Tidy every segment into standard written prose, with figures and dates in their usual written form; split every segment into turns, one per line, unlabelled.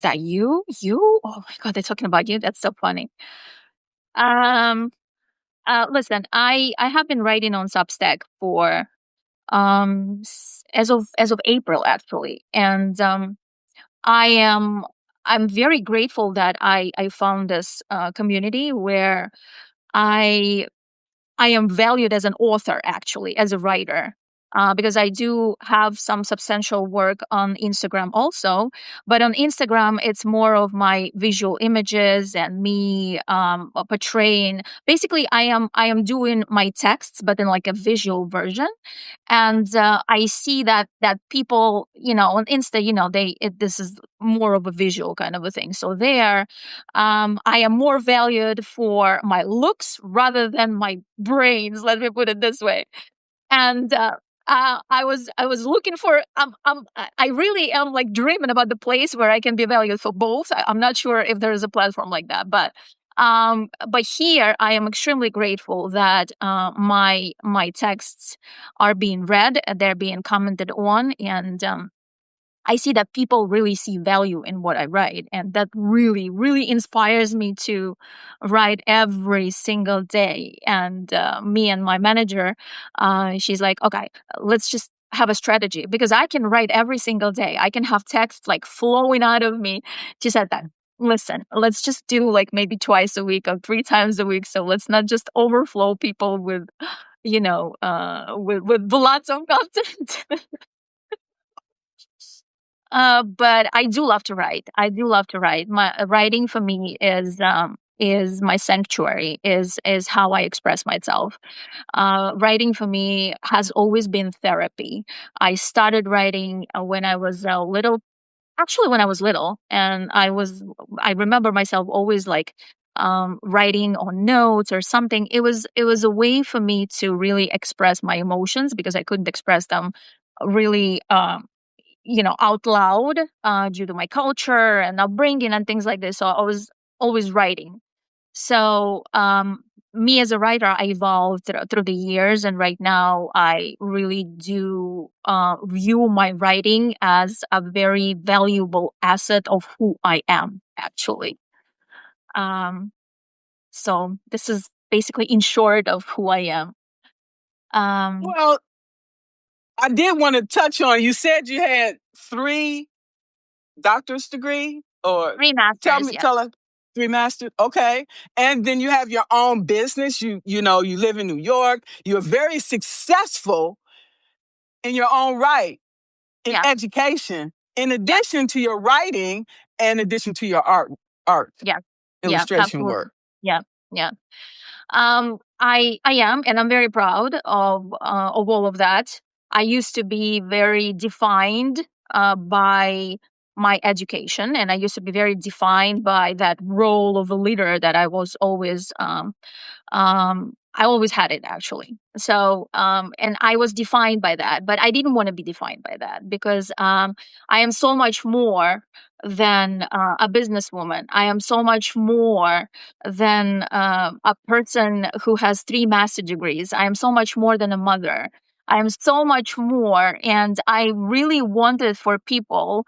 That you? Oh my God, they're talking about you. That's so funny. Um, Listen, I have been writing on Substack for as of April actually, and I am I'm very grateful that I found this community where I I am valued as an author, actually, as a writer, because I do have some substantial work on Instagram also. But on Instagram, it's more of my visual images and me portraying. Basically, I am doing my texts, but in like a visual version. And I see that people, on Insta, this is more of a visual kind of a thing. So there, I am more valued for my looks rather than my brains. Let me put it this way. And I was looking for. I really am like dreaming about the place where I can be valued for both. I'm not sure if there is a platform like that, but here I am extremely grateful that my texts are being read, they're being commented on, and I see that people really see value in what I write, and that really, really inspires me to write every single day. And me and my manager, she's like, "Okay, let's just have a strategy because I can write every single day. I can have text like flowing out of me." She said that. Listen, let's just do like maybe twice a week or 3 times a week. So let's not just overflow people with, with lots of content. But I do love to write. I do love to write. My writing for me is my sanctuary. Is how I express myself. Writing for me has always been therapy. I started writing when I was little. Actually, when I was little, and I remember myself always like writing on notes or something. It was a way for me to really express my emotions because I couldn't express them really out loud due to my culture and upbringing and things like this. So I was always writing. So me as a writer, I evolved through the years, and right now I really do view my writing as a very valuable asset of who I am, actually. Um, so this is basically in short of who I am.
Well, I did want to touch on, you said you had 3 doctor's degree, or
3 masters, yeah.
tell us 3 masters. Okay. And then you have your own business. You live in New York. You're very successful in your own right in
Yeah.
education, in addition to your writing and in addition to your art
Yeah.
illustration
Absolutely.
work.
Yeah. Yeah. I am, and I'm very proud of all of that. I used to be very defined by my education, and I used to be very defined by that role of a leader that I always had it, actually. So, and I was defined by that, but I didn't want to be defined by that because I am so much more than a businesswoman. I am so much more than a person who has 3 master degrees. I am so much more than a mother. I am so much more. And I really wanted for people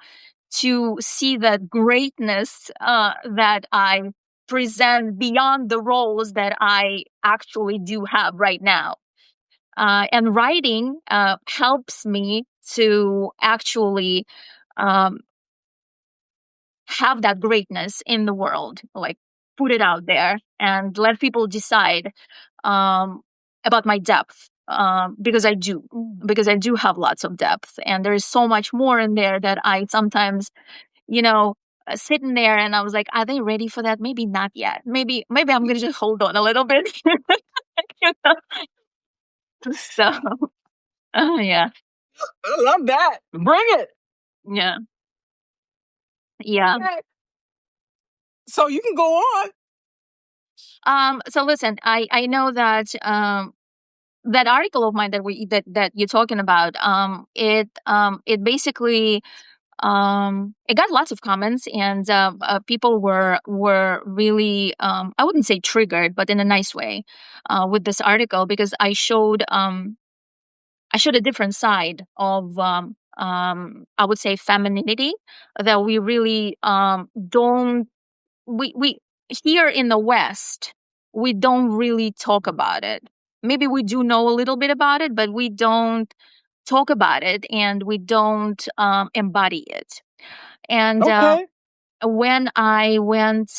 to see that greatness that I present beyond the roles that I actually do have right now. And writing helps me to actually um, have that greatness in the world, like put it out there and let people decide um, about my depth. Because I do have lots of depth, and there is so much more in there that I sometimes, you know, sitting there and I was like, are they ready for that? Maybe not yet. Maybe I'm gonna just hold on a little bit. You know? So, yeah,
I love that. Bring it.
yeah, yeah.
Okay. So you can go on.
So listen, I know that that article of mine that you're talking about, it basically it got lots of comments, and people were really I wouldn't say triggered, but in a nice way with this article because I showed a different side I would say, femininity that we really don't we here in the West, we don't really talk about it. Maybe we do know a little bit about it, but we don't talk about it, and we don't embody it. And
Okay.
when I went,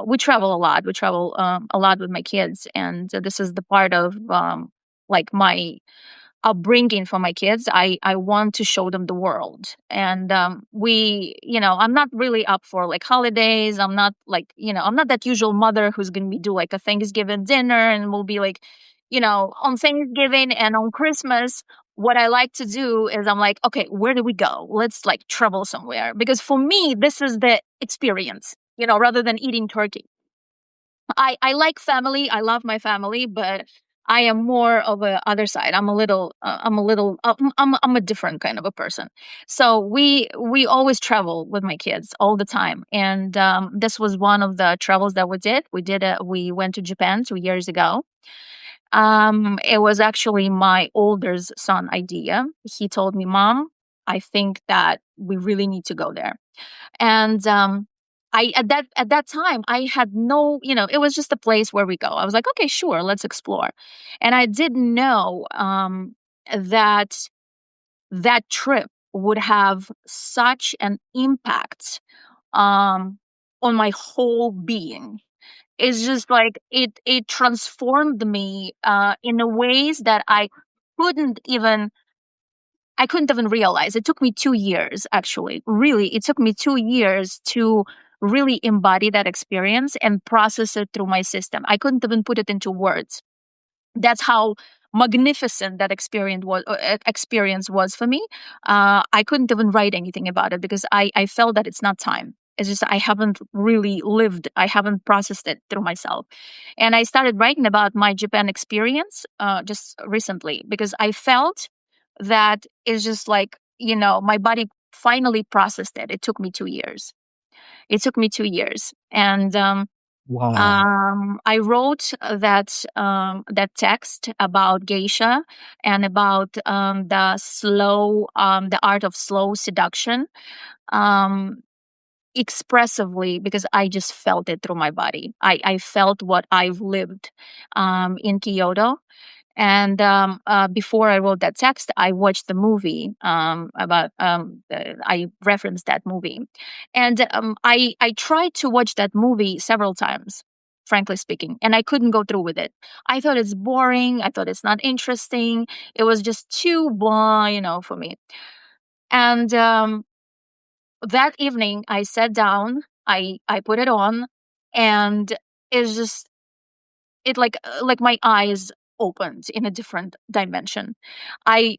we travel a lot. We travel a lot with my kids, and this is the part of like my upbringing for my kids. I want to show them the world, and I'm not really up for like holidays. I'm not like, I'm not that usual mother who's gonna be do like a Thanksgiving dinner, and we'll be like, on Thanksgiving and on Christmas. What I like to do is I'm like, okay, where do we go? Let's like travel somewhere, because for me this is the experience, rather than eating turkey. I like family. I love my family, but I am more of a other side. I'm a different kind of a person. So we always travel with my kids all the time, and this was one of the travels that we did. We went to Japan 2 years ago. It was actually my older son idea. He told me, "Mom, I think that we really need to go there." And I at that time I had no, it was just a place where we go. I was like, okay, sure, let's explore. And I didn't know that that trip would have such an impact on my whole being. It's just like it transformed me in a ways that couldn't even I couldn't even realize. It took me 2 years, actually. Really, it took me 2 years to really embody that experience and process it through my system. I couldn't even put it into words. That's how magnificent that experience was for me. I couldn't even write anything about it because I felt that it's not time. It's just I haven't really lived. I haven't processed it through myself, and I started writing about my Japan experience just recently because I felt that it's just like, my body finally processed it. It took me 2 years. It took me 2 years, and
Wow.
I wrote that text about geisha and about the art of slow seduction, um, expressively, because I just felt it through my body. I felt what I've lived in Kyoto. And before I wrote that text, I watched the movie I referenced that movie, and I tried to watch that movie several times, frankly speaking, and I couldn't go through with it. I thought it's boring. I thought it's not interesting. It was just too blah, for me. And that evening, I sat down. I put it on, and it's just like my eyes opened in a different dimension. I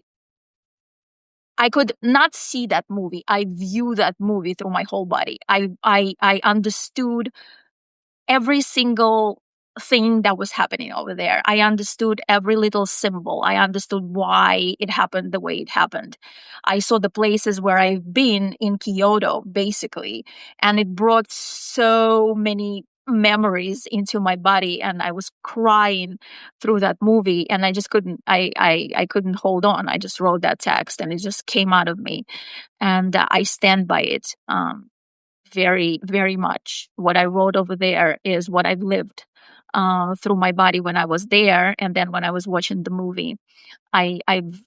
i could not see that movie. I view that movie through my whole body. I understood every single thing that was happening over there. I understood every little symbol. I understood why it happened the way it happened. I saw the places where I've been in Kyoto, basically, and it brought so many memories into my body, and I was crying through that movie, and I just couldn't I couldn't hold on. I just wrote that text, and it just came out of me, and I stand by it. Very, very much. What I wrote over there is what I've lived through my body when I was there, and then when I was watching the movie, I've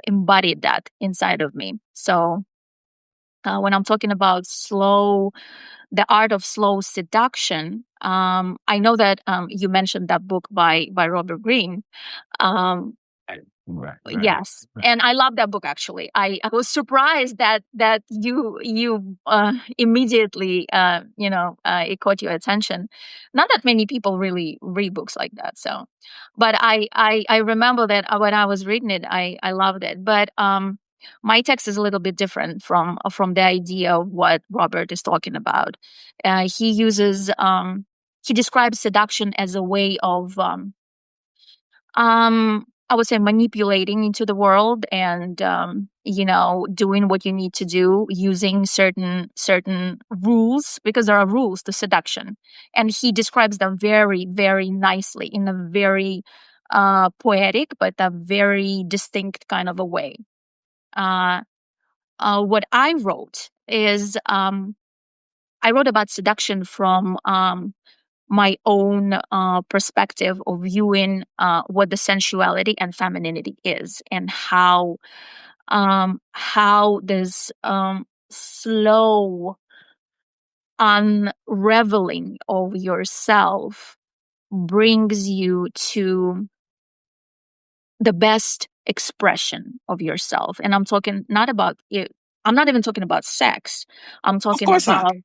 embodied that inside of me. So when I'm talking about the art of slow seduction, I know that you mentioned that book by Robert Greene. Um,
Right. Right.
Yes, and I love that book actually. I was surprised that you immediately it caught your attention. Not that many people really read books like that. So, but I remember that when I was reading it, I loved it. But my text is a little bit different from the idea of what Robert is talking about. He describes seduction as a way of I would say manipulating into the world, and doing what you need to do using certain rules, because there are rules to seduction, and he describes them very, very nicely in a very poetic but a very distinct kind of a way. uh what I wrote is I wrote about seduction from my own perspective of viewing what the sensuality and femininity is, and how this slow unraveling of yourself brings you to the best expression of yourself. And I'm talking not about it, I'm not even talking about sex. I'm
Of
talking
course not.
about,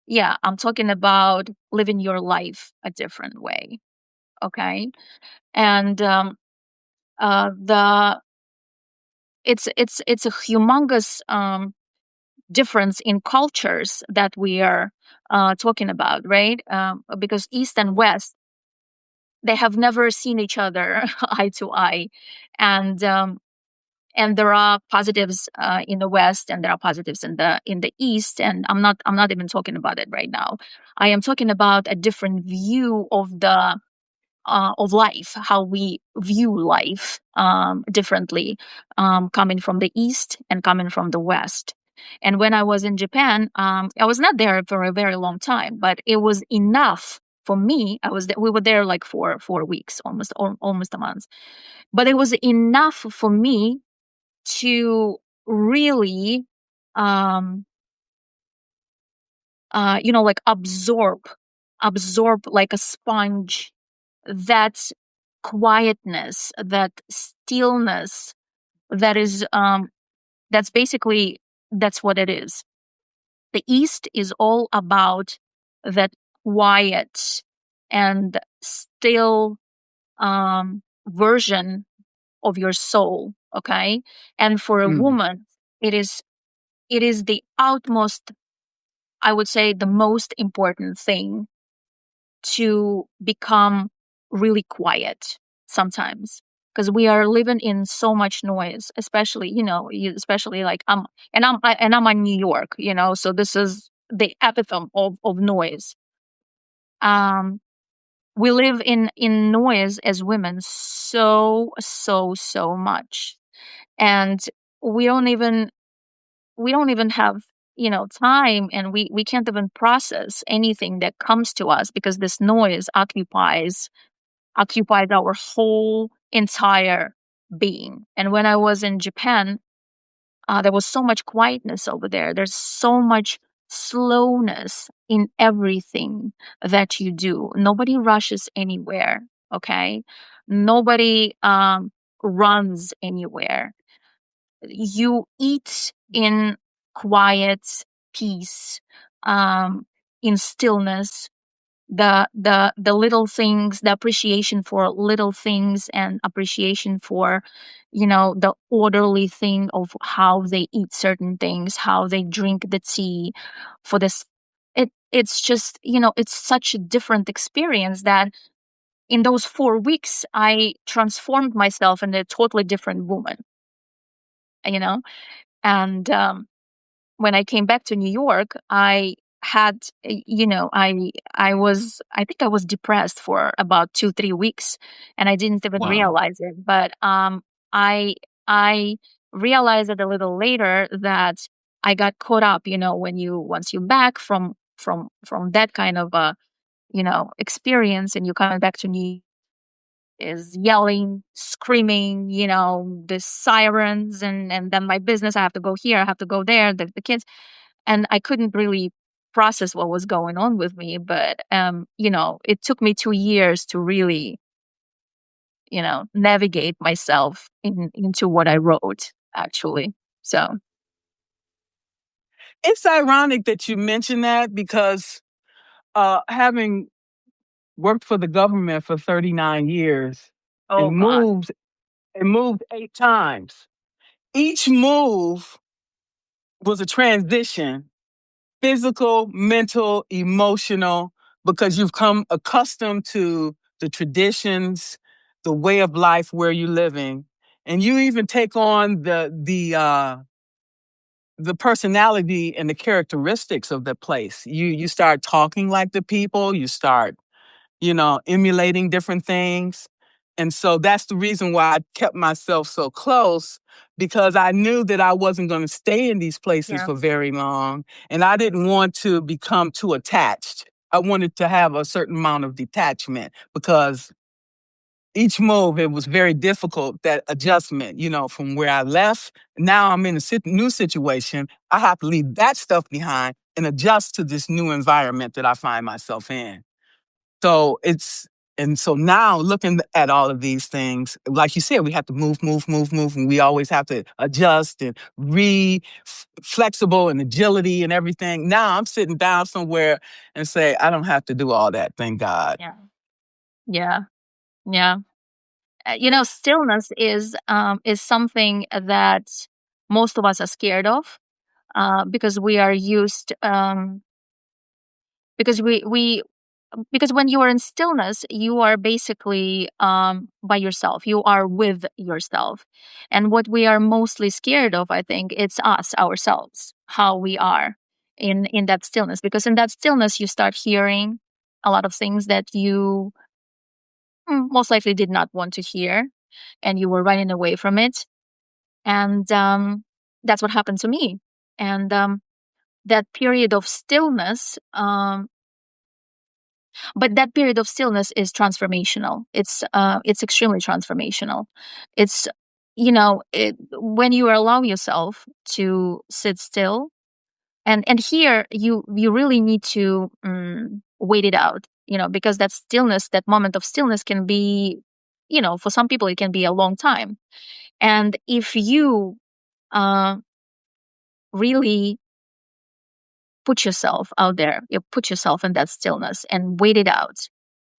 yeah, I'm talking about living your life a different way. Okay. And the it's a humongous difference in cultures that we are talking about, right? Because East and West, they have never seen each other eye to eye, and there are positives in the West, and there are positives in the East. And I'm not even talking about it right now. I am talking about a different view of life, how we view life differently, coming from the East and coming from the West. And when I was in Japan, I was not there for a very long time, but it was enough for me. We were there like for 4 weeks, almost a month, but it was enough for me to really, um, like absorb like a sponge, that quietness, that stillness, that is that's basically, that's what it is. The East is all about that quiet and still version of your soul. Okay. And for a
Mm.
woman, it is the utmost, I would say, the most important thing to become really quiet sometimes, because we are living in so much noise, especially, especially like I'm on New York, so this is the epitome of noise. um we live in noise as women, so much. And we don't even have time, and we can't even process anything that comes to us, because this noise occupies our whole entire being. And when I was in Japan, there was so much quietness over there. There's so much slowness in everything that you do. Nobody rushes anywhere. Okay. Nobody runs anywhere. You eat in quiet peace, in stillness. The little things, the appreciation for little things, and appreciation for the orderly thing of how they eat certain things, how they drink the tea. For this, it's just, it's such a different experience, that in those 4 weeks I transformed myself into a totally different woman, you know and when I came back to New York, I had, I think I was depressed for about 2-3 weeks, and I didn't even
Wow.
realize it. But I I realized it a little later, that I got caught up. Once you're back from that kind of experience, and you're coming back to New, is yelling, screaming, the sirens, and then my business. I have to go here, I have to go there, the kids, and I couldn't really process what was going on with me. But it took me 2 years to really, navigate myself into what I wrote, actually. So,
It's ironic that you mention that because having worked for the government for 39 years
oh
and
God.
moved 8 times. Each move was a transition, physical, mental, emotional, because you've come accustomed to the traditions, the way of life where you're living, and you even take on the personality and the characteristics of the place. You start talking like the people. You start emulating different things. And so that's the reason why I kept myself so close, because I knew that I wasn't going to stay in these places
Yeah.
for very long. And I didn't want to become too attached. I wanted to have a certain amount of detachment, because each move, it was very difficult, that adjustment, from where I left. Now I'm in a new situation. I have to leave that stuff behind and adjust to this new environment that I find myself in. So and so now looking at all of these things, like you said, we have to move, and we always have to adjust and flexible and agility and everything. Now I'm sitting down somewhere and say, I don't have to do all that. Thank God.
Yeah. Yeah. Yeah. Stillness is something that most of us are scared of, because we are used, because we because when you are in stillness, you are basically, by yourself. You are with yourself. And what we are mostly scared of, I think, it's us, ourselves, how we are in that stillness. Because in that stillness, you start hearing a lot of things that you most likely did not want to hear, and you were running away from it. And that's what happened to me. And that period of stillness, but that period of stillness is transformational. It's extremely transformational. It's when you allow yourself to sit still, and here you really need to wait it out, because that stillness, that moment of stillness, can be, for some people it can be a long time. And if you uh, really put yourself out there, you put yourself in that stillness and wait it out.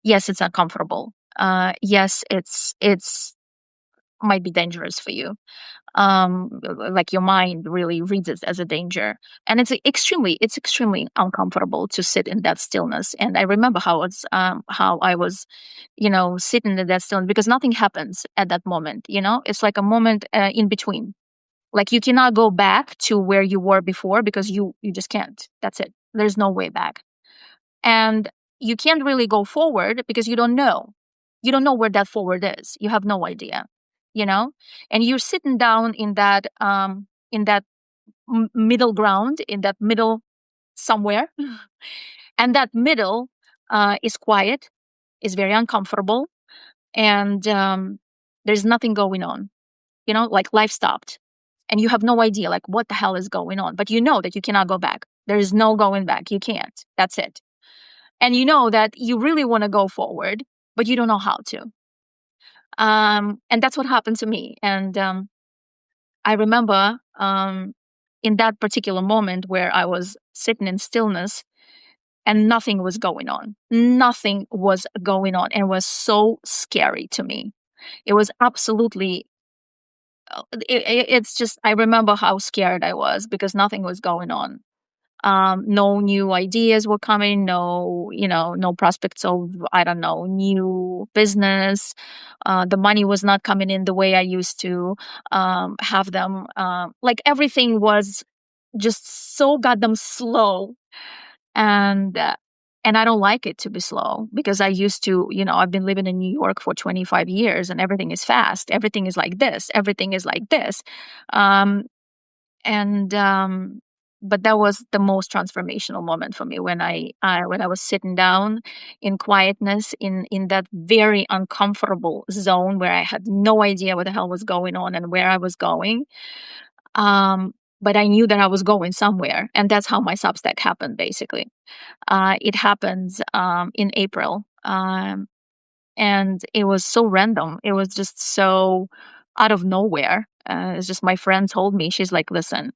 Yes, it's uncomfortable. Yes, it's might be dangerous for you. Like your mind really reads it as a danger, and it's extremely uncomfortable to sit in that stillness. And I remember how I was, sitting in that stillness, because nothing happens at that moment. It's like a moment in between. Like you cannot go back to where you were before, because you just can't. That's it. There's no way back. And you can't really go forward because you don't know. You don't know where that forward is. You have no idea, you know? And you're sitting down in that middle ground, in that middle somewhere. And that middle is quiet, is very uncomfortable, and there's nothing going on. Like life stopped. And you have no idea, like, what the hell is going on. But you know that you cannot go back. There is no going back. You can't. That's it. And you know that you really want to go forward, but you don't know how to. And that's what happened to me. And I remember in that particular moment where I was sitting in stillness and nothing was going on. Nothing was going on, and it was so scary to me. It was absolutely. It's just, I remember how scared I was because nothing was going on. No new ideas were coming, no prospects of, I don't know, new business. The money was not coming in the way I used to have them. Like everything was just so goddamn slow. And I don't like it to be slow, because I used to, I've been living in New York for 25 years, and everything is fast. Everything is like this. Everything is like this. Um, and But that was the most transformational moment for me, when I was sitting down in quietness, in that very uncomfortable zone where I had no idea what the hell was going on and where I was going. But I knew that I was going somewhere, and that's how my Substack happened. Basically, it happened in April, and it was so random. It was just so out of nowhere. It's just my friend told me. She's like, "Listen,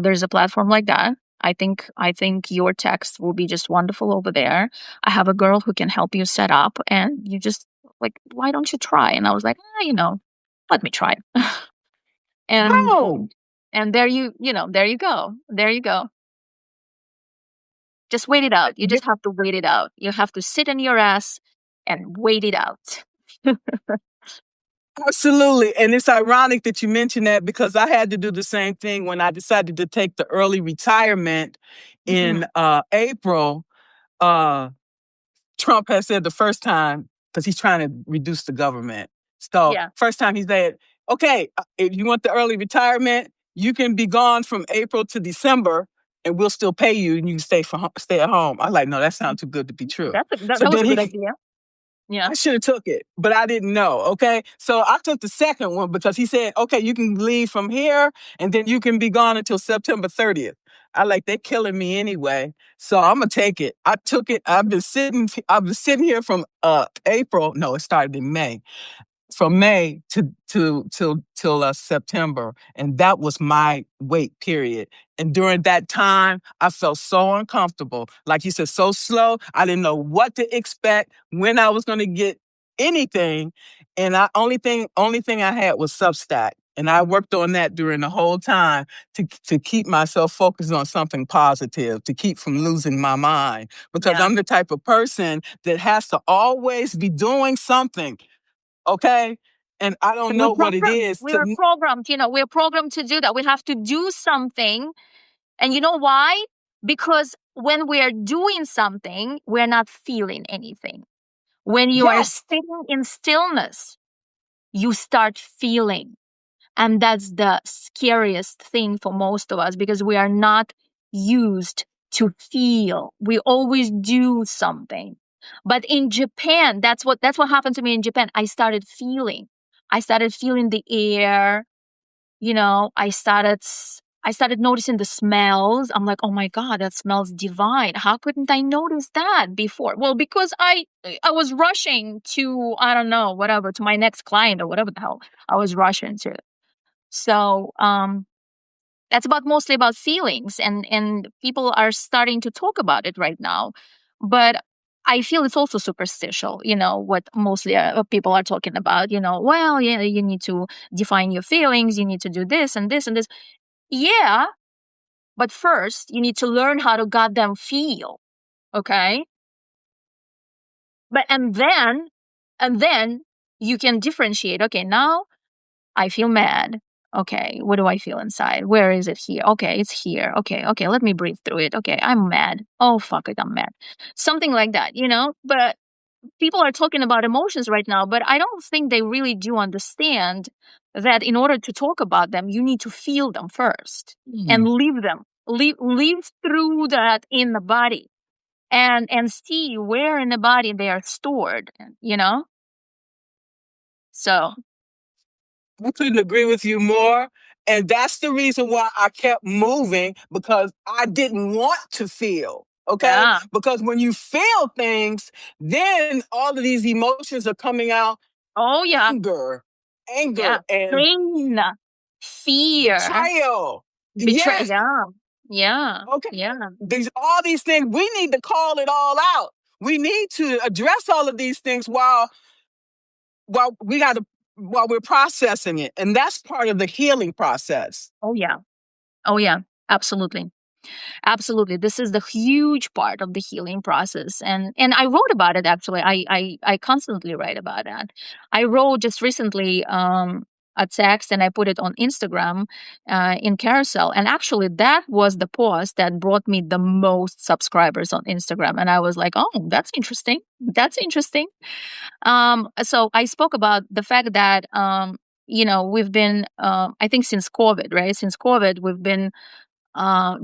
there's a platform like that. I think your text will be just wonderful over there. I have a girl who can help you set up, and you just, like, why don't you try?" And I was like, let me try. and
Oh,
and there you go. There you go. Just wait it out. You
yeah,
just have to wait it out. You have to sit in your ass and wait it out.
absolutely. And it's ironic that you mentioned that, because I had to do the same thing when I decided to take the early retirement
Mhm.
in April. Uh, Trump had said the first time, because he's trying to reduce the government. So
Yeah.
first time he said, okay, if you want the early retirement, you can be gone from April to December and we'll still pay you and you can stay at home. I'm like, no, that sounds too good to be true.
That
So
was a
then
good idea. Yeah.
I should have took it, but I didn't know. Okay. So I took the second one because he said, okay, you can leave from here and then you can be gone until September 30th. I like, they're killing me anyway. So I'm gonna take it. I took it. I've been sitting here from April. No, it started in May, from May till September, and that was my wait period. And during that time, I felt so uncomfortable. Like you said, so slow. I didn't know what to expect, when I was going to get anything, and I only thing I had was Substack. And I worked on that during the whole time to keep myself focused on something positive, to keep from losing my mind. Because
Yeah.
I'm the type of person that has to always be doing something. Okay? And I don't know what it is
We are
to
programmed, we're programmed to do that. We have to do something. And you know why? Because when we're doing something, we're not feeling anything. When you are
yes.
sitting in stillness, you start feeling. And that's the scariest thing for most of us because we are not used to feel. We always do something. But in Japan, that's what happened to me in Japan. I started feeling. I started feeling the air, I started noticing the smells. I'm like, oh my God, that smells divine. How couldn't I notice that before? Well, because I was rushing to, I don't know, whatever, to my next client or whatever the hell I was rushing to. So that's mostly about feelings, and people are starting to talk about it right now. But I feel it's also superstitial, what mostly people are talking about, well, yeah, you need to define your feelings, you need to do this and this and this. Yeah, but first you need to learn how to goddamn feel, okay? But and then you can differentiate. Okay, now I feel mad. Okay, what do I feel inside? Where is it here? Okay, it's here. Okay, let me breathe through it. Okay, I'm mad. Oh, fuck it, I'm mad. Something like that, But people are talking about emotions right now, but I don't think they really do understand that in order to talk about them, you need to feel them first and
Mm.
live them. Live through that in the body and see where in the body they are stored, So,
I couldn't agree with you more. And that's the reason why I kept moving, because I didn't want to feel. Okay.
yeah.
Because when you feel things, then all of these emotions are coming out:
Oh, yeah.
anger,
Yeah.
and
Pain, fear,
betrayal.
betray.
Yes.
Yeah. Yeah.
Okay.
Yeah.
All these things, we need to call it all out. We need to address all of these things while we got to while we're processing it, and that's part of the healing process.
Oh, yeah. Oh, yeah. Absolutely. Absolutely. This is the huge part of the healing process. And I wrote about it actually. I constantly write about that. I wrote just recently a text and I put it on Instagram in carousel. And actually that was the post that brought me the most subscribers on Instagram. And I was like, oh, that's interesting. That's interesting. So I spoke about the fact that we've been I think since COVID, right? Since COVID, we've been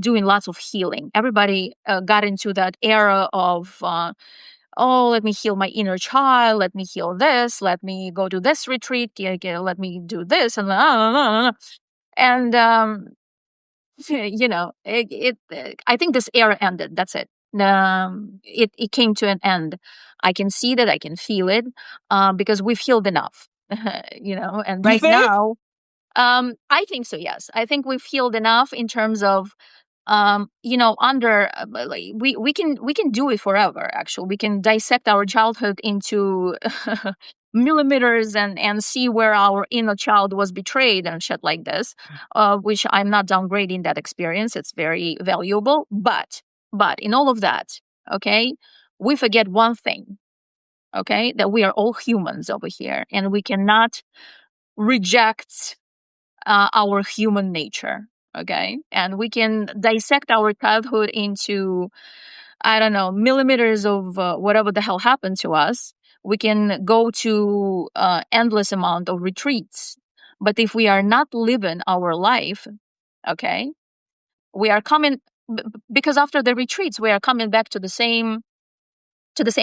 doing lots of healing. Everybody got into that era of, oh, let me heal my inner child. Let me heal this. Let me go to this retreat. Let me do this. And, I think this era ended. That's it. It came to an end. I can see that. I can feel it because we've healed enough, and
You
right
think?
now, I think so. Yes, I think we've healed enough in terms of, under like, we can do it forever. Actually, we can dissect our childhood into millimeters and see where our inner child was betrayed and shit like this. Which I'm not downgrading that experience. It's very valuable. But in all of that, okay, we forget one thing. Okay, that we are all humans over here, and we cannot reject our human nature. Okay. And we can dissect our childhood into, I don't know, millimeters of whatever the hell happened to us. We can go to endless amount of retreats. But if we are not living our life, okay, we are coming because after the retreats we are coming back to the same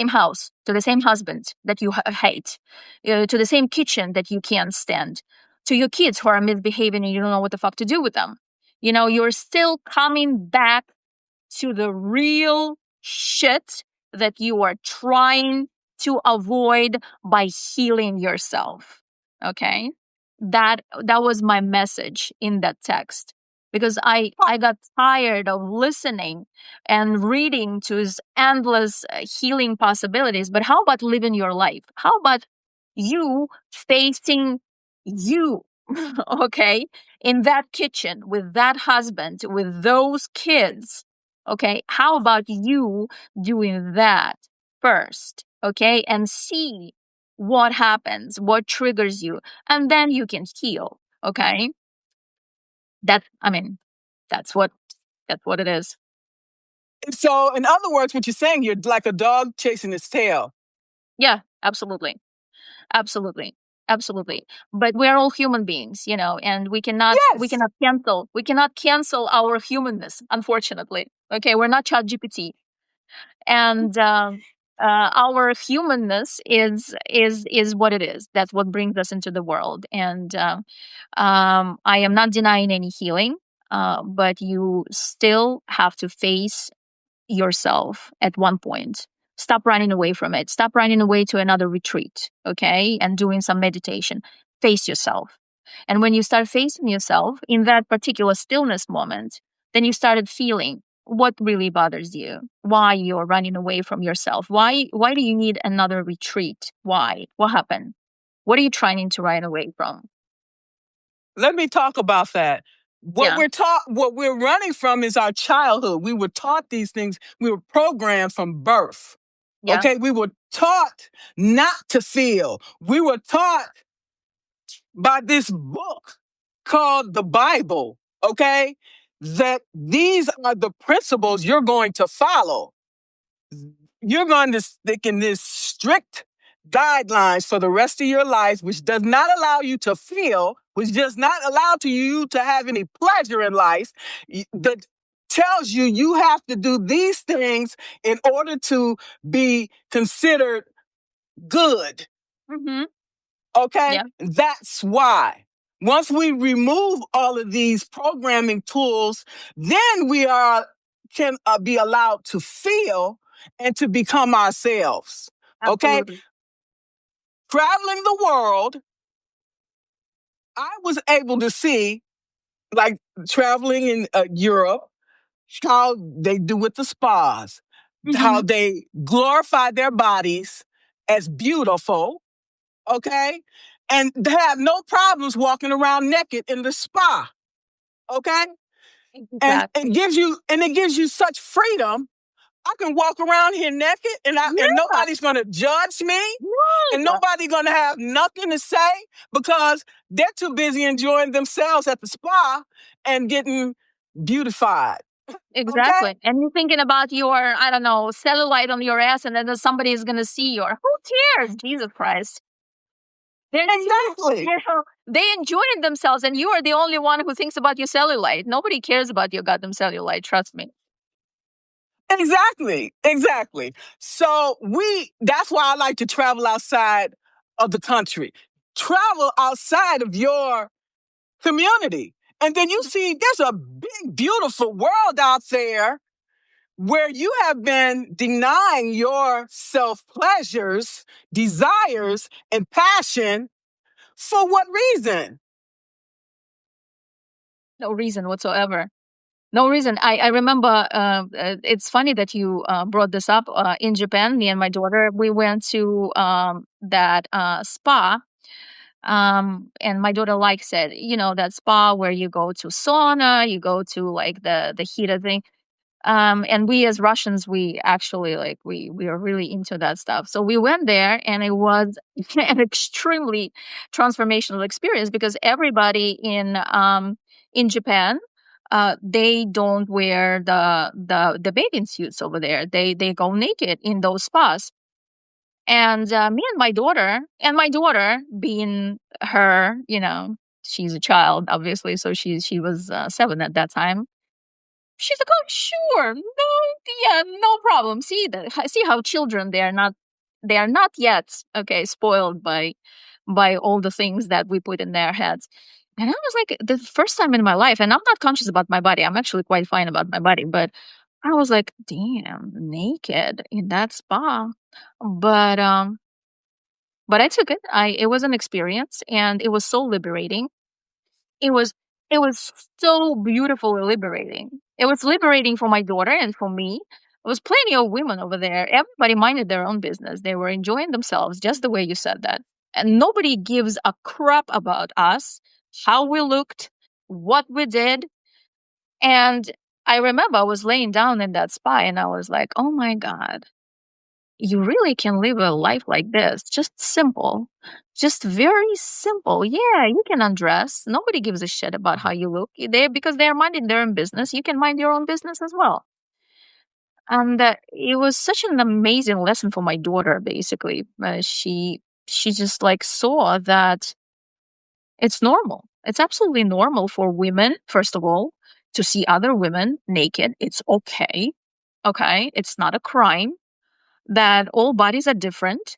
house, to the same husband that you hate, to the same kitchen that you can't stand, to your kids who are misbehaving and you don't know what the fuck to do with them. You're still coming back to the real shit that you are trying to avoid by healing yourself. Okay? That was my message in that text, because I got tired of listening and reading to his endless healing possibilities. But how about living your life? How about you facing you? Okay, in that kitchen with that husband with those kids. Okay, how about you doing that first? Okay, and see what happens, what triggers you, and then you can heal. Okay, I mean, that's what that's what it is.
So, in other words, what you're saying, you're like a dog chasing its tail.
Yeah, absolutely. Absolutely. Absolutely. But we're all human beings, and
Yes.
we cannot cancel our humanness, unfortunately. Okay, we're not ChatGPT. And our humanness is what it is. That's what brings us into the world. And I am not denying any healing, but you still have to face yourself at one point. Stop running away from it. Stop running away to another retreat, okay? And doing some meditation. Face yourself. And when you start facing yourself in that particular stillness moment, then you started feeling what really bothers you, why you're running away from yourself, why do you need another retreat? Why? What happened? What are you trying to run away from?
Let me talk about that.
Yeah,
What we're running from is our childhood. We were taught these things. We were programmed from birth.
yeah.
Okay. We were taught not to feel. We were taught by this book called the Bible. Okay. That these are the principles you're going to follow. You're going to stick in this strict guidelines for the rest of your life, which does not allow you to feel, which does not allow to you to have any pleasure in life, that tells you you have to do these things in order to be considered good.
Mm-hmm.
Okay?
Yeah,
That's why. Once we remove all of these programming tools, then we can be allowed to feel and to become ourselves. Okay?
absolutely.
Traveling the world, I was able to see, like traveling in Europe, how they do with the spas, how
Mm-hmm.
they glorify their bodies as beautiful, okay? And they have no problems walking around naked in the spa, okay? And
Exactly.
it gives you such freedom. I can walk around here naked and
Yeah.
nobody's gonna judge me and
Right.
nobody gonna have nothing to say because they're too busy enjoying themselves at the spa and getting beautified. Okay?
Exactly. And you're thinking about your, I don't know, cellulite on your ass, and then somebody is going to see your. Who cares? Jesus Christ. They're too,
Exactly.
they enjoying themselves, and you are the only one who thinks about your cellulite. Nobody cares about your goddamn cellulite. Trust me.
Exactly. Exactly. So that's why I like to travel outside of the country. Travel outside of your community. And then you see there's a big, beautiful world out there where you have been denying yourself pleasures, desires, and passion. For what reason?
No reason whatsoever. No reason. I remember, it's funny that you brought this up. In Japan, me and my daughter, we went to that spa. And my daughter likes it, that spa where you go to sauna, you go to like the heated thing. And we as Russians, we actually like we are really into that stuff. So we went there, and it was an extremely transformational experience because everybody in Japan, they don't wear the bathing suits over there. They go naked in those spas. And me and my daughter being her, she's a child, obviously, so she was 7 at that time. She's like, "Oh, sure, no, yeah, no problem." See how children, they are not yet okay spoiled by all the things that we put in their heads. And I was like, the first time in my life, and I'm not conscious about my body. I'm actually quite fine about my body, but I was like, damn, naked in that spa. But I took it. I It was an experience, and it was so liberating. It was it was so beautifully liberating. It was liberating for my daughter and for me. There was plenty of women over there. Everybody minded their own business. They were enjoying themselves, just the way you said that. And nobody gives a crap about us, how we looked, what we did. And I remember I was laying down in that spa and I was like, oh my God, you really can live a life like this. Just simple, just very simple. Yeah, you can undress. Nobody gives a shit about how you look. Because they're minding their own business. You can mind your own business as well. And it was such an amazing lesson for my daughter. Basically, she just like saw that it's normal. It's absolutely normal for women, first of all, to see other women naked. It's okay. Okay, it's not a crime. That all bodies are different.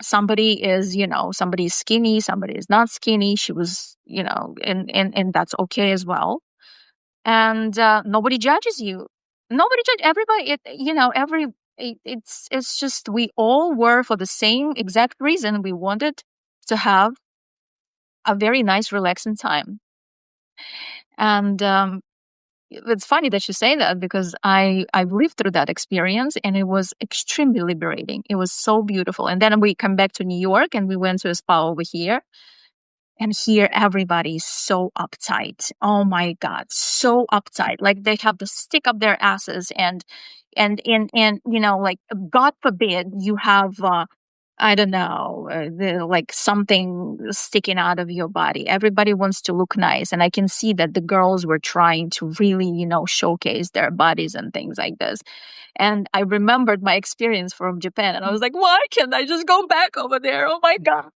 Somebody's skinny, somebody is not skinny. She was, and that's okay as well. And nobody judges you. Nobody judge everybody. It's just we all were for the same exact reason. We wanted to have a very nice, relaxing time. And it's funny that you say that because I've lived through that experience and it was extremely liberating. It was so beautiful. And then we come back to New York and we went to a spa over here. And here everybody's so uptight. Oh my God, so uptight. Like they have to stick up their asses and like God forbid you have I don't know, like something sticking out of your body. Everybody wants to look nice. And I can see that the girls were trying to really, showcase their bodies and things like this. And I remembered my experience from Japan and I was like, why can't I just go back over there? Oh my God.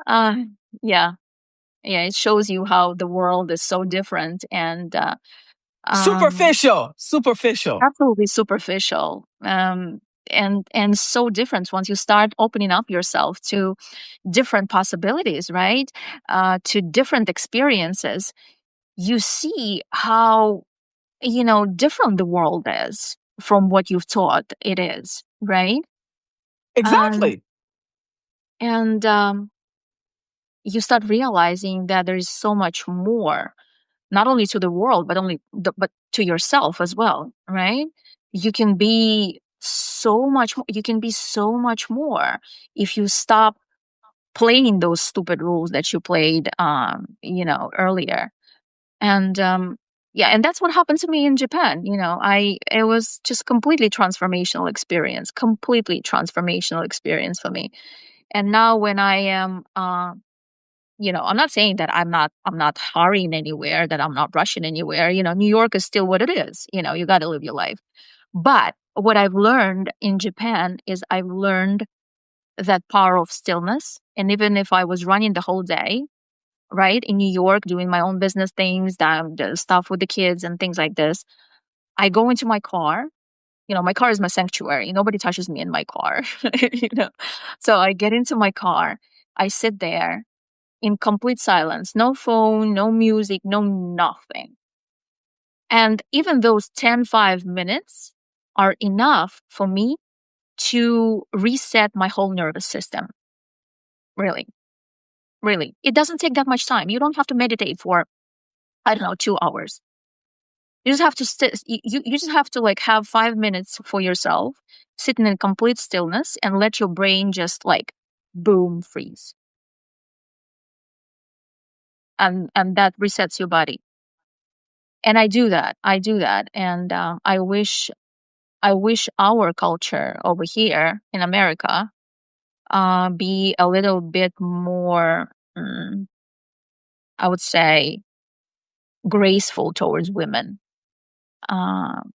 uh, yeah. Yeah. It shows you how the world is so different and, um,
Superficial. Superficial.
absolutely superficial. And so different once you start opening up yourself to different possibilities, right? To different experiences, you see how, different the world is from what you've thought it is, right? Um,
Exactly.
and you start realizing that there is so much more, not only to the world, but to yourself as well, right? You can be so much more. You can be so much more if you stop playing those stupid rules that you played, earlier. And yeah, and that's what happened to me in Japan. It was just completely transformational experience for me. And now when I am, I'm not saying that I'm not hurrying anywhere, that I'm not rushing anywhere. New York is still what it is. You got to live your life. But what I've learned in Japan is I've learned that power of stillness. And even if I was running the whole day, right, in New York, doing my own business things, the stuff with the kids and things like this, I go into my car. My car is my sanctuary. Nobody touches me in my car. you know. So I get into my car. I sit there in complete silence, no phone, no music, no nothing. And even those 5 minutes are enough for me to reset my whole nervous system. Really, really. It doesn't take that much time. You don't have to meditate for, I don't know, 2 hours. You just have to you just have to like have 5 minutes for yourself, sitting in complete stillness and let your brain just like boom freeze. And that resets your body. And I do that. And I wish our culture over here in America be a little bit more, I would say, graceful towards women. Um,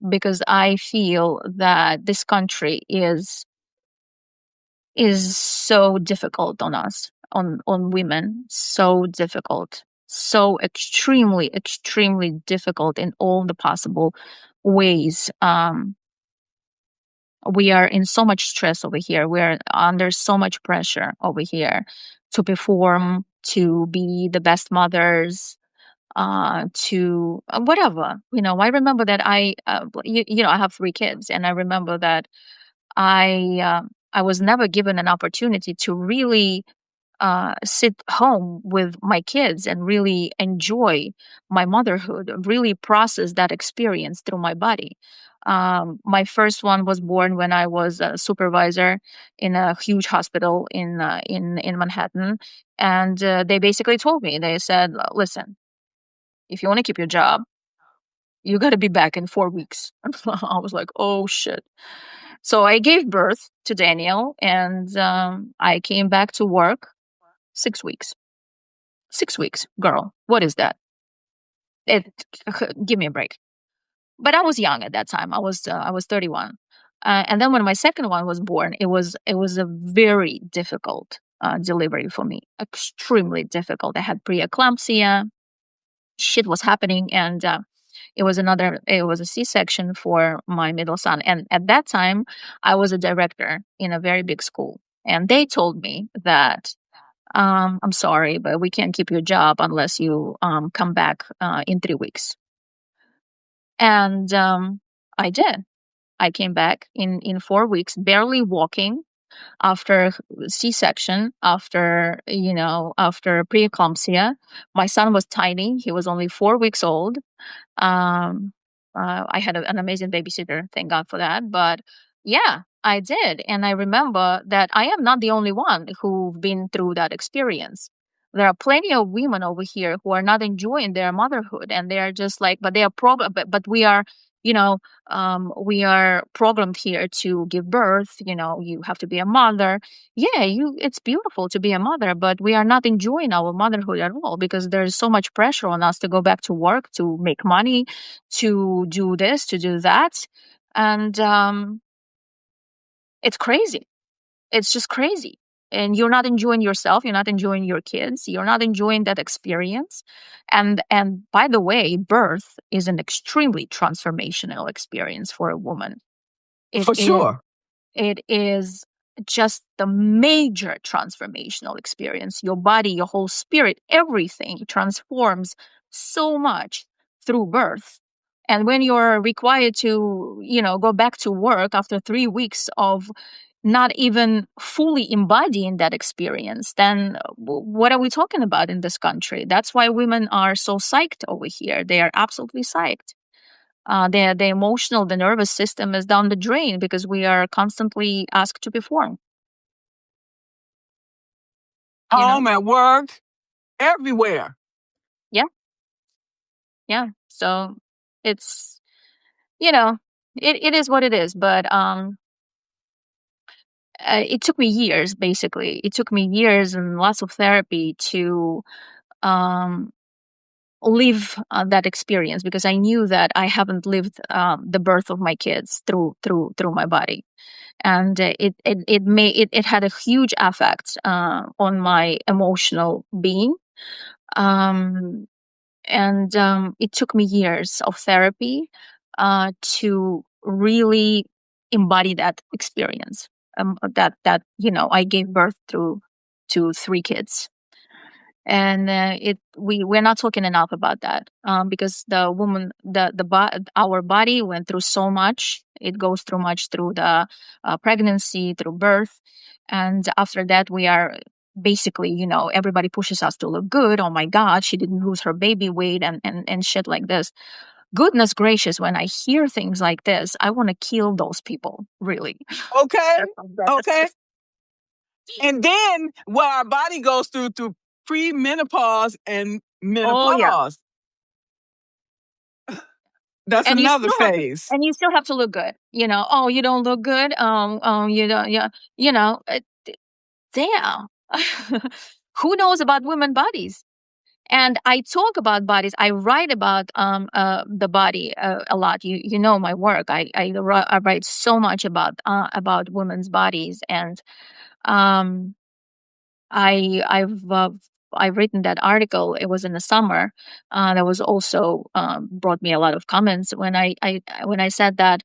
because I feel that this country is so difficult on us, on women, so difficult, so extremely difficult in all the possible ways. We are in so much stress over here. We're under so much pressure over here to perform, to be the best mothers, to whatever. I remember that I have 3 kids, and I remember that I was never given an opportunity to really sit home with my kids and really enjoy my motherhood, really process that experience through my body. My first one was born when I was a supervisor in a huge hospital in Manhattan, and they basically told me, they said, "Listen, if you want to keep your job, you got to be back in 4 weeks." I was like, "Oh shit." So I gave birth to Daniel, and I came back to work 6 weeks. 6 weeks, girl. What is that? It, give me a break. But I was young at that time. I was 31, and then when my second one was born, it was a very difficult delivery for me. Extremely difficult. I had preeclampsia. Shit was happening, and it was a C-section for my middle son. And at that time, I was a director in a very big school, and they told me that I'm sorry, but we can't keep your job unless you come back in 3 weeks. And I did. I came back in 4 weeks, barely walking after C-section, after preeclampsia. My son was tiny; he was only 4 weeks old. Um, I had an amazing babysitter, thank God for that. But yeah, I did. And I remember that I am not the only one who've been through that experience. There are plenty of women over here who are not enjoying their motherhood, and they are just like, but they are but we are, you know, we are programmed here to give birth. You have to be a mother. Yeah, it's beautiful to be a mother, but we are not enjoying our motherhood at all because there's so much pressure on us to go back to work, to make money, to do this, to do that. And it's crazy. It's just crazy. And you're not enjoying yourself, you're not enjoying your kids, you're not enjoying that experience. And by the way, birth is an extremely transformational experience for a woman. It
For
is
sure.
it is just the major transformational experience. Your body, your whole spirit, everything transforms so much through birth. And when you're required to, go back to work after 3 weeks of not even fully embodying that experience, then what are we talking about in this country? That's why women are so psyched over here. They are absolutely psyched. The emotional, the nervous system is down the drain because we are constantly asked to perform. You know,
Home, at work, everywhere.
yeah, yeah. So it's you know, it is what it is. But it took me years. Basically, it took me years and lots of therapy to um live that experience because I knew that I haven't lived the birth of my kids through my body. And it had a huge effect on my emotional being. um, and it took me years of therapy to really embody that experience, that I gave birth through to 3 kids. And we're not talking enough about that, because our body went through so much. It goes through much through the pregnancy, through birth, and after that we are basically, everybody pushes us to look good. Oh my God, she didn't lose her baby weight, and shit like this. Goodness gracious, when I hear things like this, I want to kill those people, really.
Okay.
That's how bad this
Okay.
is.
And then what our body goes through premenopause and
Oh yeah.
menopause. That's
and you
another
still have to
phase.
and you still have to look good. Oh, you don't look good. You don't. Yeah. Damn. Who knows about women bodies? And I talk about bodies. I write about the body a lot. You know my work. I write so much about women's bodies, and um, I've written that article. It was in the summer. That was also brought me a lot of comments when I said that.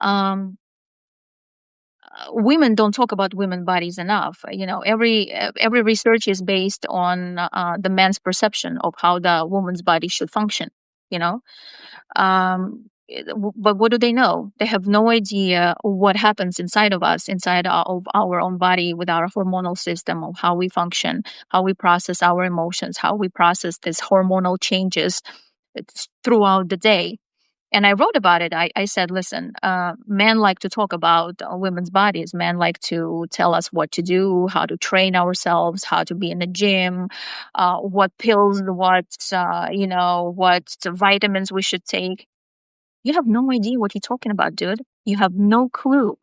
Um, Women don't talk about women bodies enough. Every research is based on the man's perception of how the woman's body should function. You know, but what do they know? They have no idea what happens inside of us, inside of our own body, with our hormonal system, of how we function, how we process our emotions, how we process these hormonal changes throughout the day. And I wrote about it. I said, listen, men like to talk about women's bodies. Men like to tell us what to do, how to train ourselves, how to be in the gym, what pills, what vitamins we should take. You have no idea what you're talking about, dude. You have no clue.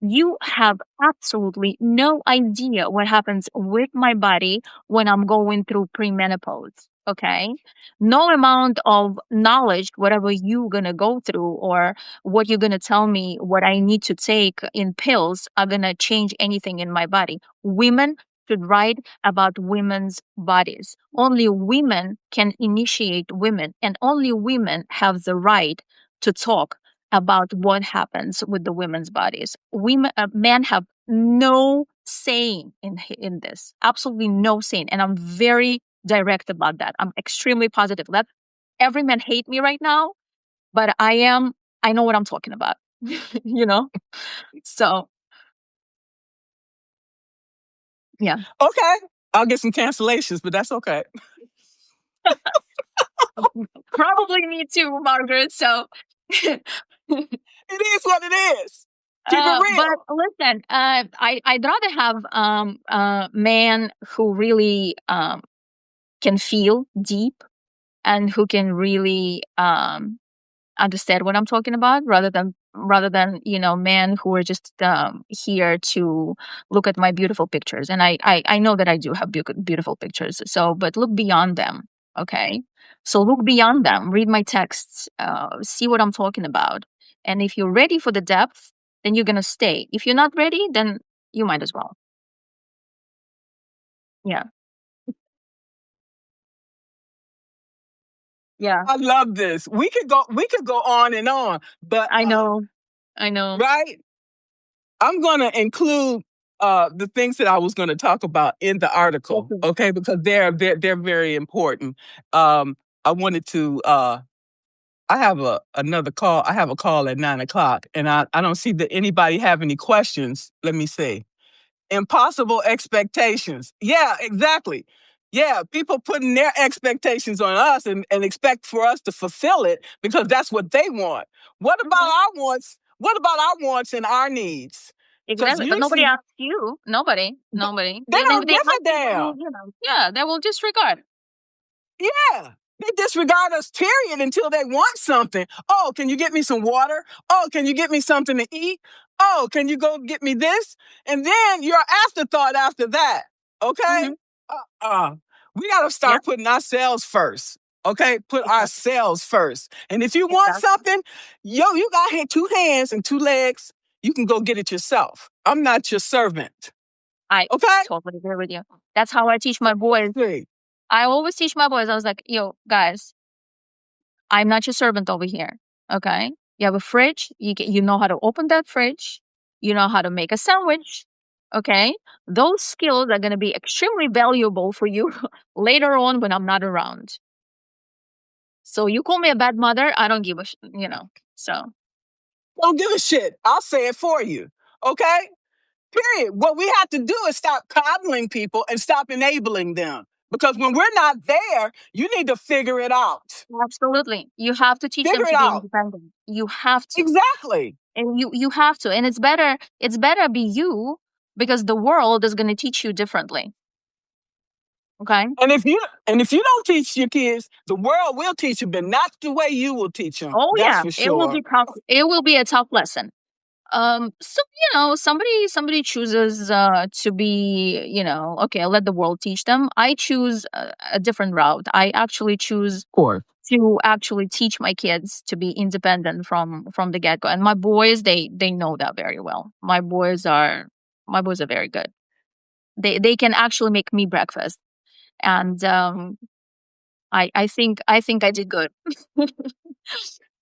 You have absolutely no idea what happens with my body when I'm going through premenopause. Okay. No amount of knowledge, whatever you're going to go through or what you're going to tell me, what I need to take in pills, are going to change anything in my body. Women should write about women's bodies. Only women can initiate women, and only women have the right to talk about what happens with the women's bodies. Men have no saying in this, absolutely no saying, and I'm very direct about that. I'm extremely positive. Let every man hate me right now, but I know what I'm talking about. you know. So yeah,
Okay. I'll get some cancellations, but that's okay.
probably me too, Margaret. So.
It is what it is. Keep it
But
real.
listen, I'd rather have a man who really can feel deep and who can really understand what I'm talking about, rather than men who are just here to look at my beautiful pictures. And I know that I do have beautiful pictures. So, but look beyond them. Okay, so look beyond them. Read my texts. See what I'm talking about. And if you're ready for the depth, then you're gonna stay. If you're not ready, then you might as well. Yeah, yeah.
I love this. We could go on, but
I know. I know.
right? I'm gonna include the things that I was gonna talk about in the article,
Okay.
okay? Because they're very important. I wanted to I have another call. I have a call at 9 o'clock, and I don't see that anybody have any questions. Let me see. Impossible expectations. Yeah, exactly. Yeah, people putting their expectations on us and expect for us to fulfill it because that's what they want. What about
Mhm.
our wants? What about our wants and our needs? Because
Exactly, but nobody
usually
asks you. Nobody,
th-
nobody.
they
If
don't
they
give
ask
a
you, they will,
damn.
yeah, they will disregard.
Yeah. They disregard us, period, until they want something. Oh, can you get me some water? Oh, can you get me something to eat? Oh, can you go get me this? And then you're afterthought after that. Okay?
Hmm.
Uh-uh. We got to
Yeah,
start putting ourselves first. Okay? Put
exactly,
ourselves first. And if you want
exactly.
something, you got two hands and two legs. You can go get it yourself. I'm not your servant.
I
Okay?
totally agree with you. That's how I teach my boys.
See.
I always teach my boys. I was like, yo, guys, I'm not your servant over here. Okay, you have a fridge. You know how to open that fridge. You know how to make a sandwich. Okay, those skills are going to be extremely valuable for you later on when I'm not around. So you call me a bad mother, I don't give a. So
Don't give a shit. I'll say it for you. Okay? Period. What we have to do is stop coddling people and stop enabling them. Because when we're not there, you need to figure it out.
absolutely, you have to teach them
Figure
to
it
be
out.
independent. You have to,
Exactly.
and you have to, and it's better be you, because the world is going to teach you differently. Okay.
And if you don't teach your kids, the world will teach you, but not the way you will teach them.
Oh
That's
yeah,
for
it will
sure.
be tough. It will be a tough lesson. So somebody chooses to be, okay, I'll let the world teach them. I choose a different route. I actually choose
Or
to actually teach my kids to be independent from the get go. And my boys, they know that very well. My boys are very good. They can actually make me breakfast, and I think I did good.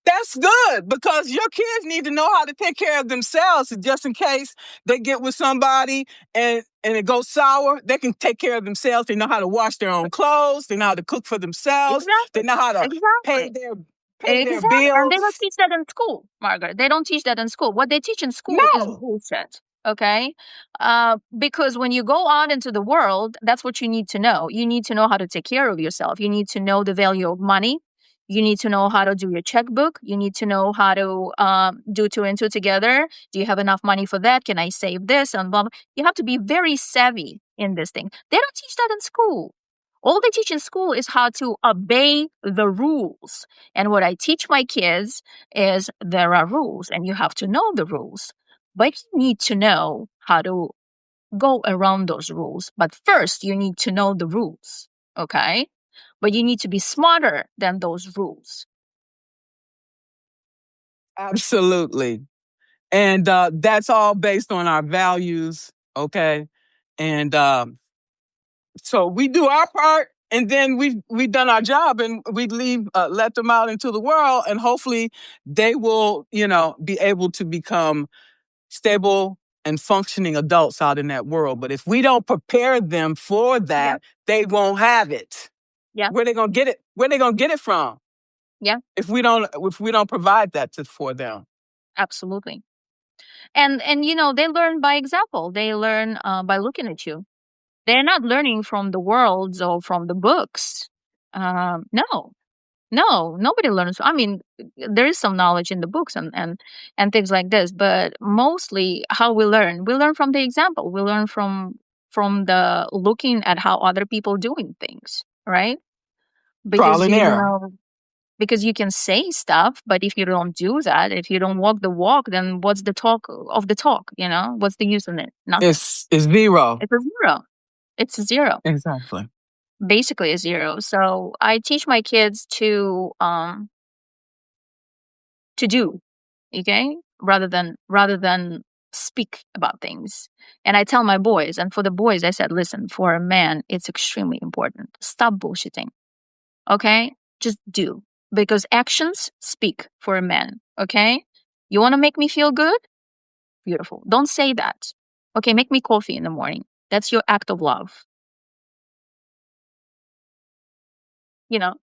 that's good because your kids need to know how to take care of themselves just in case they get with somebody and it goes sour. They can take care of themselves. They know how to wash their own clothes. They know how to cook for themselves. They
Exactly,
know how to pay
exactly.
their
Exactly. And they don't
bills.
teach that in school, Margaret. They don't teach that in school. What they teach in school is
No,
bullshit. Okay. Because when you go out into the world, that's what you need to know. You need to know how to take care of yourself. You need to know the value of money. You need to know how to do your checkbook. You need to know how to do two and two together. Do you have enough money for that? Can I save this? And blah, blah. You have to be very savvy in this thing. They don't teach that in school. All they teach in school is how to obey the rules. And what I teach my kids is there are rules and you have to know the rules. But you need to know how to go around those rules. But first, you need to know the rules. Okay? But you need to be smarter than those rules.
absolutely. And that's all based on our values. Okay. And so we do our part and then we've done our job and we let them out into the world and hopefully they will be able to become stable and functioning adults out in that world. But if we don't prepare them for
Yeah.
that, they won't have it.
Yeah.
Where they gonna get it? Where they gonna get it from
Yeah.
if we don't provide that for them?
Absolutely. And they learn by example. They learn by looking at you. They're not learning from the worlds or from the books. No, no, nobody learns. I mean, there is some knowledge in the books and things like this, but mostly how we learn from the example. We learn from the looking at how other people doing things, right?
Trial
Because
and error.
because you can say stuff, but if you don't do that, if you don't walk the walk, then what's the talk of the talk? What's the use in it? Nothing.
It's zero.
It's a zero. It's a zero.
Exactly.
Basically a zero. So I teach my kids to do, okay, rather than speak about things. And I tell my boys, and for the boys I said, listen, for a man it's extremely important, stop bullshitting, okay, just do, because actions speak for a man. Okay, you want to make me feel good, beautiful, don't say that. Okay, make me coffee in the morning, that's your act of love, you know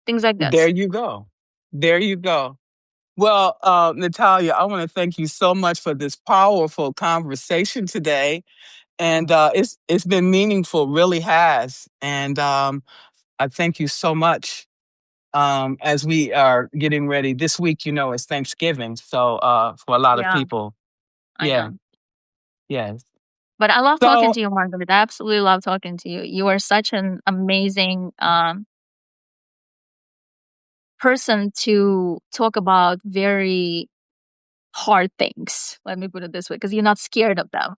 things like
There
this.
you go. There you go. Well, Nataliya, I want to thank you so much for this powerful conversation today. And it's been meaningful, really has. And I thank you so much. As we are getting ready this week, it's Thanksgiving. So for a lot of
Yeah,
people,
I
yeah,
know.
yes.
But I love talking
So
to you, Margaret. I absolutely love talking to you. You are such an amazing person to talk about very hard things. Let me put it this way, because you're not scared of them.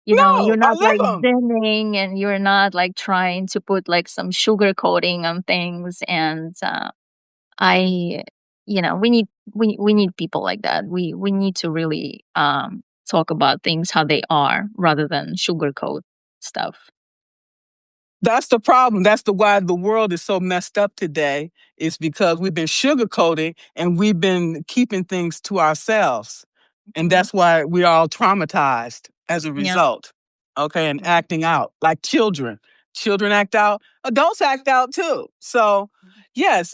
You're
no, I
not like
live them.
bending, and you're not like trying to put like some sugar coating on things. And I, we need people like that. We need to really talk about things how they are rather than sugarcoat stuff.
That's the problem. That's why the world is so messed up today. It's because we've been sugarcoating and we've been keeping things to ourselves. And
Mhm.
that's why we're all traumatized as a
Yeah.
result. Okay. And
Mhm.
acting out like children. Children act out, adults act out too. So, yes,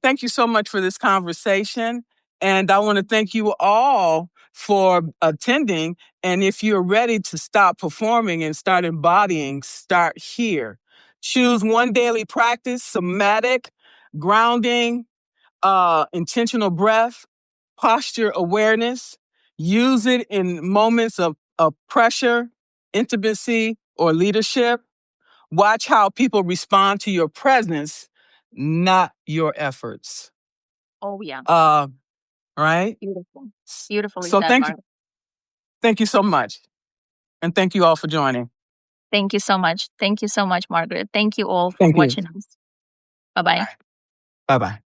thank you so much for this conversation. And I want to thank you all for attending. And if you're ready to stop performing and start embodying, start here. Choose one daily practice, somatic, grounding, intentional breath, posture awareness. Use it in moments of pressure, intimacy, or leadership. Watch how people respond to your presence, not your efforts.
Oh yeah.
Uh, right?
Beautiful. Beautifully
So
said, Margaret.
thank you so much. And thank you all for joining.
Thank you so much. Thank you so much, Margaret. Thank you all for
Thank you.
watching us. Bye bye.
Bye bye.